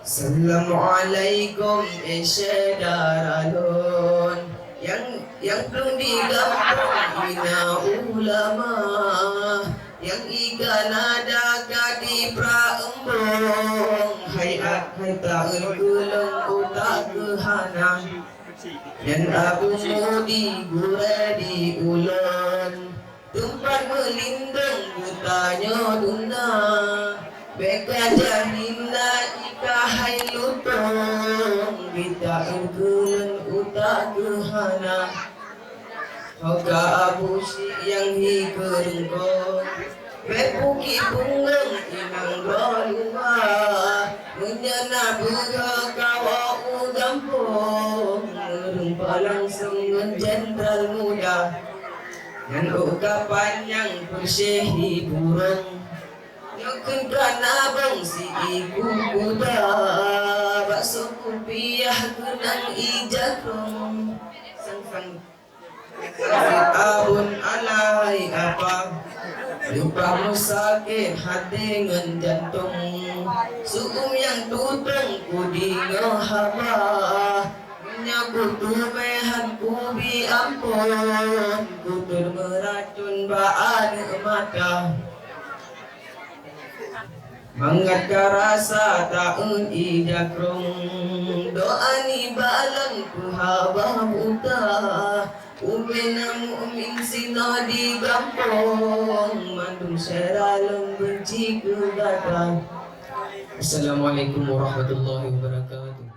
Assalamualaikum daralun yang belum digampung ina ulama yang ikan ada di praembung hayat taun kulung utak kehana dan abu mudi gura di ulun tempat melindung butanya duna beka janinda ika hai lutong kita kulun utak kehana hoga abu si yang hikerengkong bepuki bungang inang roluma menyana buka kawa ugampung merumpa langsung menjendral muda dan ukapan yang persehi burung nyokun kana bang si ibu kuda bakso kupiah kunang ijakrong sang abun alai apa lupamu sakit hati dengan jantung suum yang tutong kudingo haba nyakutu mehan kubi ampun kutur meracun baan mata mangga rasa taun ijakrong doa ni balang kuhaba buta umena mu'min sina di gampong mandung seralong benci kegata. Assalamualaikum warahmatullahi wabarakatuh.